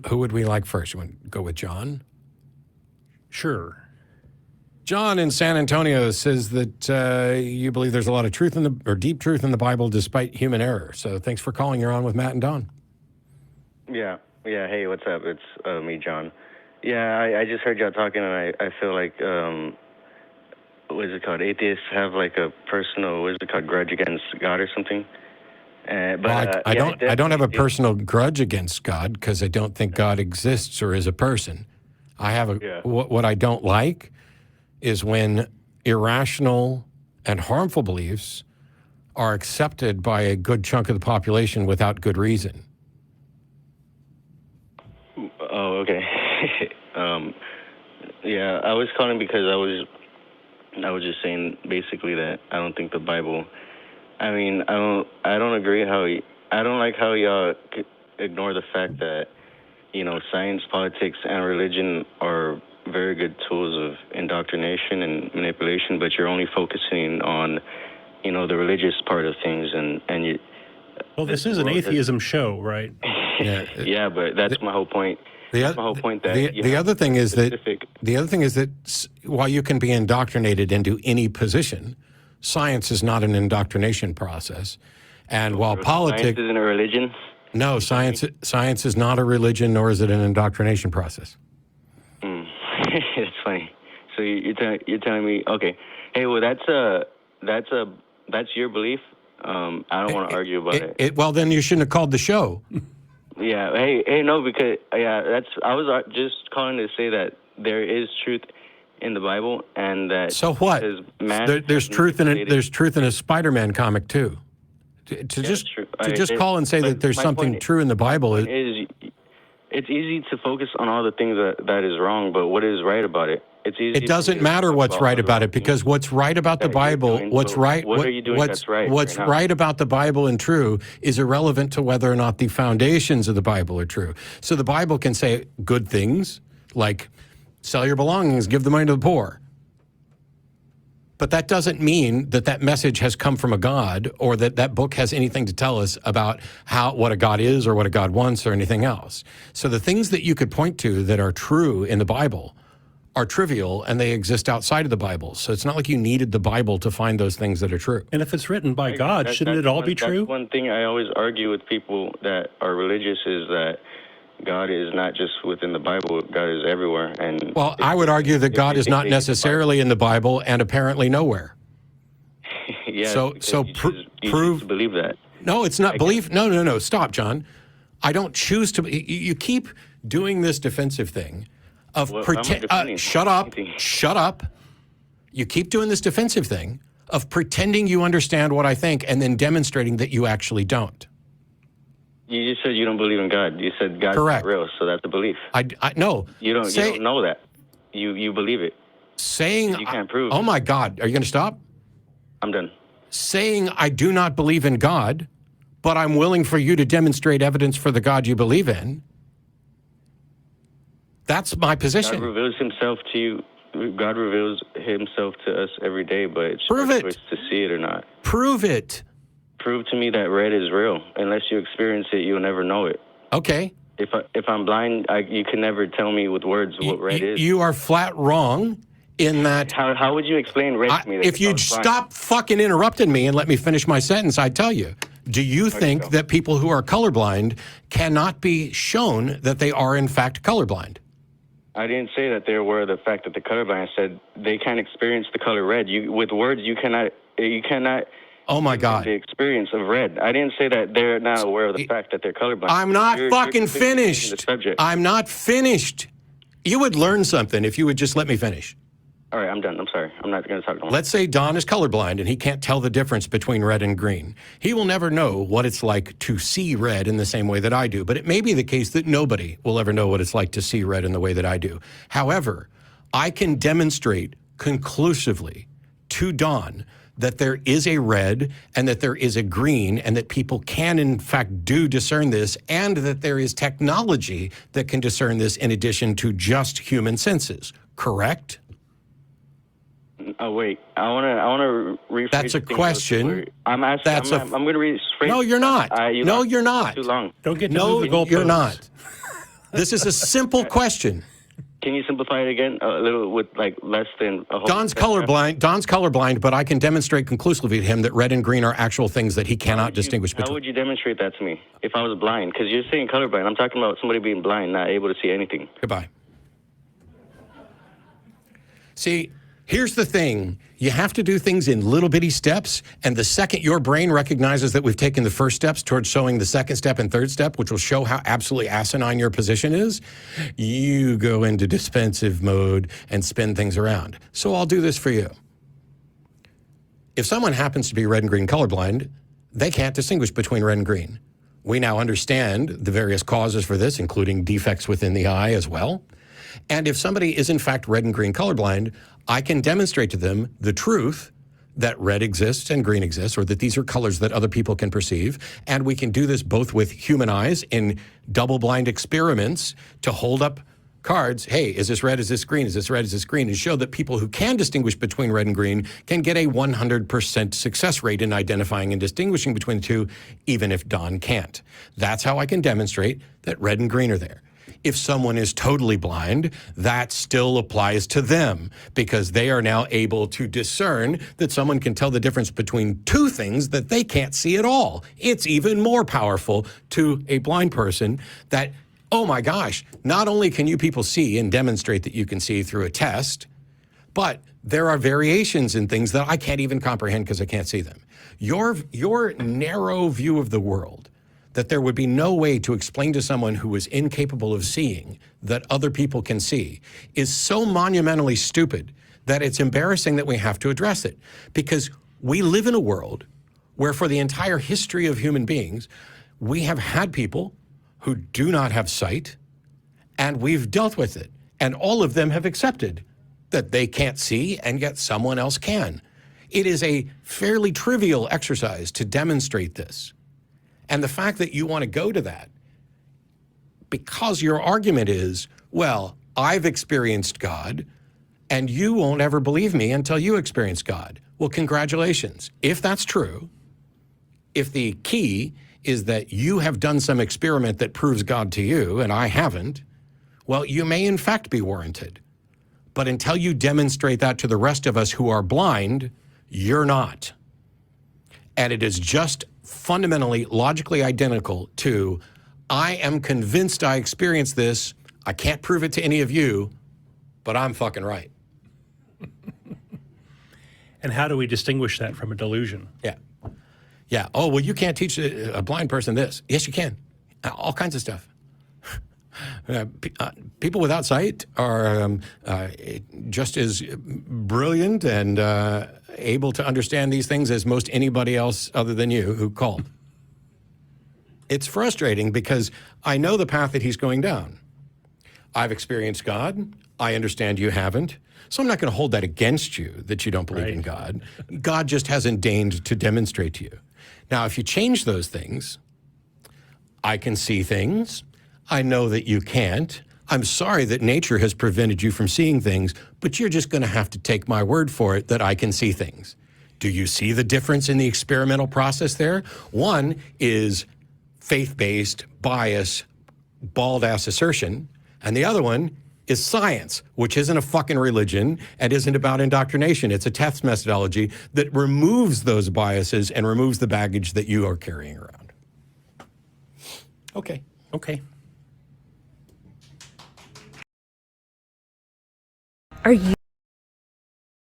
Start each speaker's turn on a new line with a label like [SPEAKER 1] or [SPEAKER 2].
[SPEAKER 1] Who would we like first? You want to go with John?
[SPEAKER 2] Sure.
[SPEAKER 1] John in San Antonio says that you believe there's a lot of truth deep truth in the Bible despite human error. So thanks for calling. You're on with Matt and Don.
[SPEAKER 3] Yeah. Hey, what's up? It's me, John. Yeah, I just heard y'all talking, and I feel like, what is it called? Atheists have like a personal, what is it called, grudge against God or something.
[SPEAKER 1] I don't have a personal grudge against God because I don't think God exists or is a person. I have what I don't like is when irrational and harmful beliefs are accepted by a good chunk of the population without good reason.
[SPEAKER 3] Oh, okay. Yeah, I was calling because I was just saying basically that I don't think the Bible. I mean, I don't agree I don't like how y'all ignore the fact that, you know, science, politics, and religion are very good tools of indoctrination and manipulation, but you're only focusing on, you know, the religious part of things, and you.
[SPEAKER 2] Well, this is an atheism show, right?
[SPEAKER 3] Yeah, but that's my whole point. That's my whole point. That
[SPEAKER 1] the other thing is that while you can be indoctrinated into any position, science is not an indoctrination process, and while politics
[SPEAKER 3] science isn't a religion.
[SPEAKER 1] No, science is not a religion, nor is it an indoctrination process.
[SPEAKER 3] It's funny. So you're telling me, okay? Hey, well, that's your belief. I don't want to argue about it.
[SPEAKER 1] Well, then you shouldn't have called the show.
[SPEAKER 3] Yeah. Hey, no, because I was just calling to say that there is truth in the Bible, and that.
[SPEAKER 1] So what? There's truth in it. There's truth in a Spider-Man comic too. To just call and say that there's something true in the Bible
[SPEAKER 3] is. It's easy to focus on all the things that is wrong, but what is right about it? It's easy.
[SPEAKER 1] It doesn't matter what's right about it, because what's right about the Bible, what's right about the Bible and true is irrelevant to whether or not the foundations of the Bible are true. So the Bible can say good things like sell your belongings, give the money to the poor. But that doesn't mean that message has come from a God, or that book has anything to tell us about what a God is or what a God wants or anything else. So the things that you could point to that are true in the Bible are trivial, and they exist outside of the Bible. So it's not like you needed the Bible to find those things that are true.
[SPEAKER 2] And if it's written by God, shouldn't it all be true?
[SPEAKER 3] That's one thing I always argue with people that are religious is that God is not just within the Bible. God is everywhere. And
[SPEAKER 1] I would argue that God is not necessarily in the Bible and apparently nowhere.
[SPEAKER 3] Yeah.
[SPEAKER 1] So prove
[SPEAKER 3] to believe that.
[SPEAKER 1] No, it's not belief. No. Stop, John. I don't choose to. You keep doing this defensive thing of pretend. Shut up. You keep doing this defensive thing of pretending you understand what I think and then demonstrating that you actually don't.
[SPEAKER 3] You just said you don't believe in God. You said God's not real, so that's a belief.
[SPEAKER 1] No.
[SPEAKER 3] You don't know that. You believe it.
[SPEAKER 1] Saying
[SPEAKER 3] you can't prove.
[SPEAKER 1] Oh my God! Are you going to stop?
[SPEAKER 3] I'm done.
[SPEAKER 1] Saying I do not believe in God, but I'm willing for you to demonstrate evidence for the God you believe in. That's my position.
[SPEAKER 3] God reveals Himself to you. God reveals Himself to us every day, but it's
[SPEAKER 1] your choice
[SPEAKER 3] to see it or not.
[SPEAKER 1] Prove it.
[SPEAKER 3] Prove to me that red is real. Unless you experience it, you'll never know it.
[SPEAKER 1] Okay.
[SPEAKER 3] If I'm blind, you can never tell me with words what red is.
[SPEAKER 1] You are flat wrong in that.
[SPEAKER 3] How would you explain red to me?
[SPEAKER 1] If you'd stop fucking interrupting me and let me finish my sentence, I'd tell you. Do you think that people who are colorblind cannot be shown that they are in fact colorblind?
[SPEAKER 3] I didn't say that they're aware of the fact that they're colorblind. I said they can't experience the color red. With words, you cannot.
[SPEAKER 1] Oh my God.
[SPEAKER 3] The experience of red. I didn't say that they're not aware of the fact that they're colorblind.
[SPEAKER 1] I'm not fucking finished. I'm not finished. You would learn something if you would just let me finish.
[SPEAKER 3] All right, I'm done. I'm sorry. I'm not going to talk no more.
[SPEAKER 1] Let's say Don is colorblind and he can't tell the difference between red and green. He will never know what it's like to see red in the same way that I do. But it may be the case that nobody will ever know what it's like to see red in the way that I do. However, I can demonstrate conclusively to Don that there is a red and that there is a green and that people can in fact do discern this, and that there is technology that can discern this in addition to just human senses. Correct?
[SPEAKER 3] Oh wait, I want to rephrase.
[SPEAKER 1] That's a question.
[SPEAKER 3] I'm asking. I'm going to rephrase.
[SPEAKER 1] No, you're not. No, you're not.
[SPEAKER 3] Too long.
[SPEAKER 2] Don't get to move the goalposts.
[SPEAKER 1] You're not. This is a simple question.
[SPEAKER 3] Can you simplify it again a little with like less than a whole?
[SPEAKER 1] Don's colorblind, but I can demonstrate conclusively to him that red and green are actual things that he cannot distinguish between.
[SPEAKER 3] How would you demonstrate that to me if I was blind? Because you're saying colorblind. I'm talking about somebody being blind, not able to see anything.
[SPEAKER 1] Goodbye. See, here's the thing. You have to do things in little bitty steps, and the second your brain recognizes that we've taken the first steps towards showing the second step and third step, which will show how absolutely asinine your position is, you go into defensive mode and spin things around. So I'll do this for you. If someone happens to be red and green colorblind, they can't distinguish between red and green. We now understand the various causes for this, including defects within the eye as well. And if somebody is in fact red and green colorblind, I can demonstrate to them the truth that red exists and green exists, or that these are colors that other people can perceive. And we can do this both with human eyes in double-blind experiments to hold up cards. Hey, is this red? Is this green? Is this red? Is this green? And show that people who can distinguish between red and green can get a 100% success rate in identifying and distinguishing between the two, even if Don can't. That's how I can demonstrate that red and green are there. If someone is totally blind, that still applies to them because they are now able to discern that someone can tell the difference between two things that they can't see at all. It's even more powerful to a blind person that, oh my gosh, not only can you people see and demonstrate that you can see through a test, but there are variations in things that I can't even comprehend because I can't see them. Your narrow view of the world, that there would be no way to explain to someone who is incapable of seeing that other people can see, is so monumentally stupid that it's embarrassing that we have to address it. Because we live in a world where for the entire history of human beings, we have had people who do not have sight, and we've dealt with it. And all of them have accepted that they can't see, and yet someone else can. It is a fairly trivial exercise to demonstrate this. And the fact that you want to go to that because your argument is, well, I've experienced God and you won't ever believe me until you experience God. Well, congratulations. If that's true, if the key is that you have done some experiment that proves God to you and I haven't, well, you may in fact be warranted. But until you demonstrate that to the rest of us who are blind, you're not. And it is just fundamentally, logically identical to, I am convinced I experienced this. I can't prove it to any of you, but I'm fucking right.
[SPEAKER 2] And how do we distinguish that from a delusion?
[SPEAKER 1] Yeah. Yeah. Oh, well, you can't teach a blind person this. Yes, you can. All kinds of stuff. People without sight are just as brilliant and able to understand these things as most anybody else other than you who called. It's frustrating because I know the path that he's going down. I've experienced God. I understand you haven't. So I'm not going to hold that against you that you don't believe in God. God just hasn't deigned to demonstrate to you. Now, if you change those things, I can see things. I know that you can't. I'm sorry that nature has prevented you from seeing things, but you're just going to have to take my word for it that I can see things. Do you see the difference in the experimental process there? One is faith-based, bias, bald-ass assertion, and the other one is science, which isn't a fucking religion and isn't about indoctrination. It's a test methodology that removes those biases and removes the baggage that you are carrying around. Okay.
[SPEAKER 2] Okay.
[SPEAKER 4] Are you